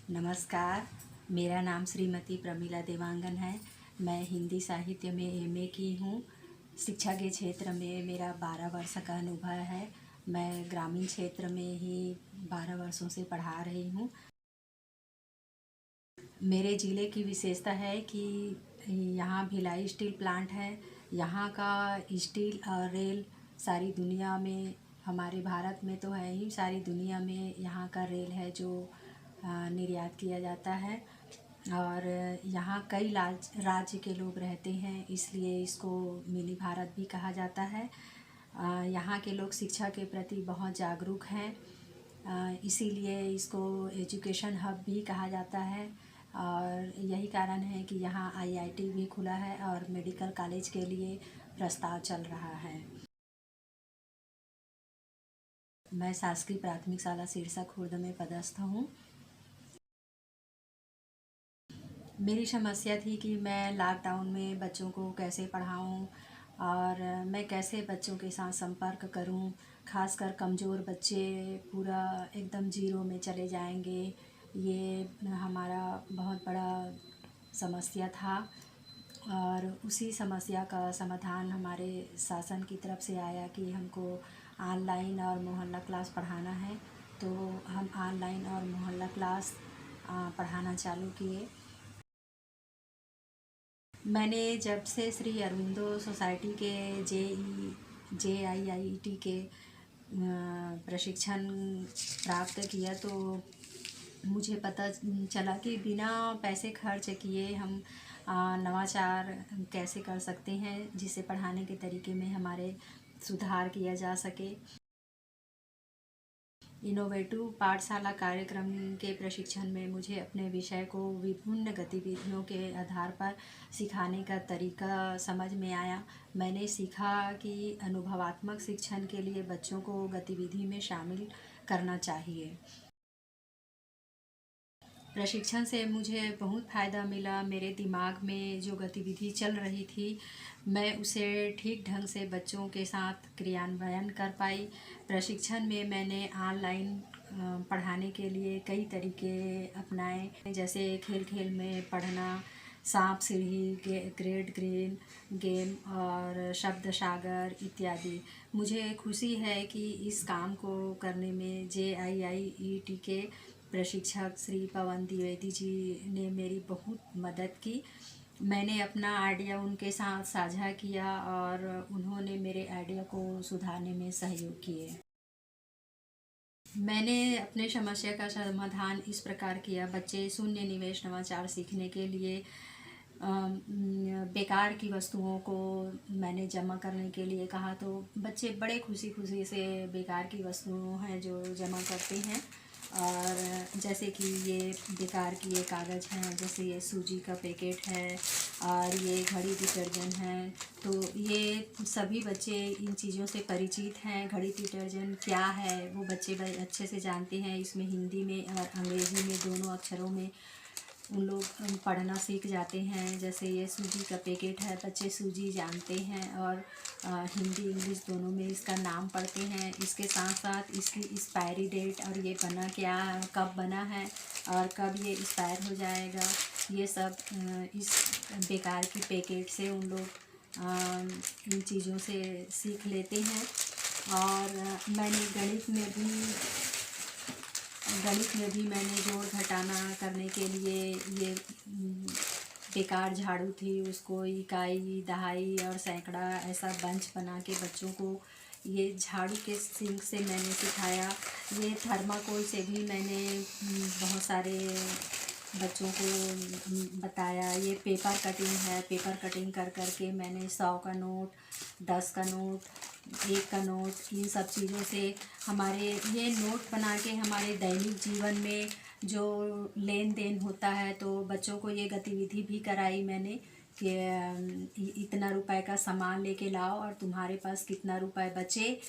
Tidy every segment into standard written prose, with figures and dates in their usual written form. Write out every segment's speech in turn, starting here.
नमस्कार। मेरा नाम श्रीमती प्रमिला देवांगन है। मैं हिंदी साहित्य में एमए की हूँ। शिक्षा के क्षेत्र में मेरा 12 वर्ष का अनुभव है। मैं ग्रामीण क्षेत्र में ही 12 वर्षों से पढ़ा रही हूँ। मेरे ज़िले की विशेषता है कि यहाँ भिलाई स्टील प्लांट है। यहाँ का स्टील और रेल सारी दुनिया में, हमारे भारत में तो है ही, सारी दुनिया में यहाँ का रेल है जो निर्यात किया जाता है। और यहाँ कई राज्य के लोग रहते हैं, इसलिए इसको मिनी भारत भी कहा जाता है। यहाँ के लोग शिक्षा के प्रति बहुत जागरूक हैं, इसीलिए इसको एजुकेशन हब भी कहा जाता है। और यही कारण है कि यहाँ आईआईटी भी खुला है और मेडिकल कॉलेज के लिए प्रस्ताव चल रहा है। मैं शासकीय प्राथमिक शाला सिरसा खुर्द में पदस्थ हूँ। मेरी समस्या थी कि मैं लॉकडाउन में बच्चों को कैसे पढ़ाऊँ और मैं कैसे बच्चों के साथ संपर्क करूँ। खासकर कमज़ोर बच्चे पूरा एकदम ज़ीरो में चले जाएंगे, ये हमारा बहुत बड़ा समस्या था। और उसी समस्या का समाधान हमारे शासन की तरफ से आया कि हमको ऑनलाइन और मोहल्ला क्लास पढ़ाना है, तो हम ऑनलाइन और मोहल्ला क्लास पढ़ाना चालू किए। मैंने जब से श्री अरविंदो सोसाइटी के JIIT के प्रशिक्षण प्राप्त किया, तो मुझे पता चला कि बिना पैसे खर्च किए हम नवाचार कैसे कर सकते हैं, जिसे पढ़ाने के तरीके में हमारे सुधार किया जा सके। इनोवेटिव पाठशाला कार्यक्रम के प्रशिक्षण में मुझे अपने विषय को विभिन्न गतिविधियों के आधार पर सिखाने का तरीका समझ में आया। मैंने सीखा कि अनुभवात्मक शिक्षण के लिए बच्चों को गतिविधि में शामिल करना चाहिए। प्रशिक्षण से मुझे बहुत फ़ायदा मिला। मेरे दिमाग में जो गतिविधि चल रही थी, मैं उसे ठीक ढंग से बच्चों के साथ क्रियान्वयन कर पाई। प्रशिक्षण में मैंने ऑनलाइन पढ़ाने के लिए कई तरीके अपनाए, जैसे खेल खेल में पढ़ना, सांप सीढ़ी, ग्रेड ग्रीन गेम और शब्द सागर इत्यादि। मुझे खुशी है कि इस काम को करने में JIIT के प्रशिक्षक श्री पवन द्विवेदी जी ने मेरी बहुत मदद की। मैंने अपना आइडिया उनके साथ साझा किया और उन्होंने मेरे आइडिया को सुधारने में सहयोग किए। मैंने अपने समस्या का समाधान इस प्रकार किया। बच्चे शून्य निवेश नवाचार सीखने के लिए बेकार की वस्तुओं को मैंने जमा करने के लिए कहा, तो बच्चे बड़े खुशी खुशी से बेकार की वस्तुओं हैं जो जमा करते हैं। और जैसे कि ये बेकार की ये कागज़ हैं, जैसे ये सूजी का पैकेट है और ये घड़ी डिटर्जेंट है, तो ये सभी बच्चे इन चीज़ों से परिचित हैं। घड़ी डिटर्जेंट क्या है वो बच्चे बड़े अच्छे से जानते हैं। इसमें हिंदी में और अंग्रेज़ी में दोनों अक्षरों में उन लोग पढ़ना सीख जाते हैं। जैसे ये सूजी का पैकेट है, बच्चे सूजी जानते हैं और हिंदी इंग्लिश दोनों में इसका नाम पढ़ते हैं। इसके साथ साथ इसकी एक्सपायरी डेट और ये बना क्या, कब बना है और कब ये एक्सपायर हो जाएगा, ये सब इस बेकार की पैकेट से उन लोग इन चीज़ों से सीख लेते हैं। और मैंने गणित में भी मैंने जोड़ घटाना करने के लिए ये बेकार झाड़ू थी, उसको इकाई, दहाई और सैकड़ा ऐसा बंच बना के बच्चों को ये झाड़ू के सिंक से मैंने सिखाया। ये थर्माकोल से भी मैंने बहुत सारे बच्चों को बताया। ये पेपर कटिंग है, पेपर कटिंग कर कर के मैंने 100 का नोट, 10 का नोट, 1 का नोट, इन सब चीज़ों से हमारे ये नोट बना के हमारे दैनिक जीवन में जो लेन देन होता है, तो बच्चों को ये गतिविधि भी कराई मैंने कि इतना रुपए का सामान लेके लाओ और तुम्हारे पास कितना रुपए बचे,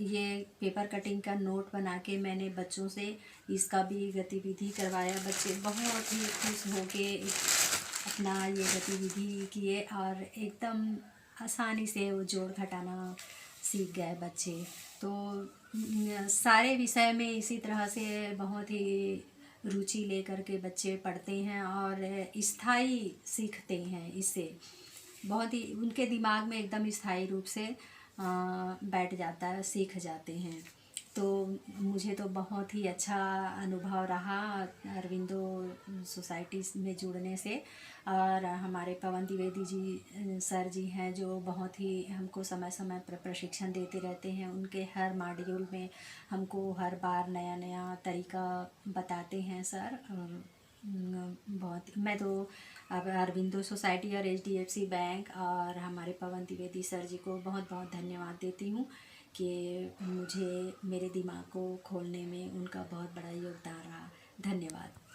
ये पेपर कटिंग का नोट बना के मैंने बच्चों से इसका भी गतिविधि करवाया। बच्चे बहुत ही खुश होके अपना ये गतिविधि किए और एकदम आसानी से वो जोड़ घटाना सीख गए बच्चे। तो सारे विषय में इसी तरह से बहुत ही रुचि लेकर के बच्चे पढ़ते हैं और स्थायी सीखते हैं इससे। बहुत ही उनके दिमाग में एकदम स्थायी रूप से बैठ जाता है, सीख जाते हैं। तो मुझे तो बहुत ही अच्छा अनुभव रहा अरविंदो सोसाइटी में जुड़ने से। और हमारे पवन द्विवेदी जी सर जी हैं जो बहुत ही हमको समय समय पर प्रशिक्षण देते रहते हैं। उनके हर मॉड्यूल में हमको हर बार नया नया तरीका बताते हैं सर। बहुत मैं तो अब अरविंदो सोसाइटी और HDFC बैंक और हमारे पवन द्विवेदी सर जी को बहुत बहुत धन्यवाद देती हूँ कि मुझे मेरे दिमाग को खोलने में उनका बहुत बड़ा योगदान रहा। धन्यवाद।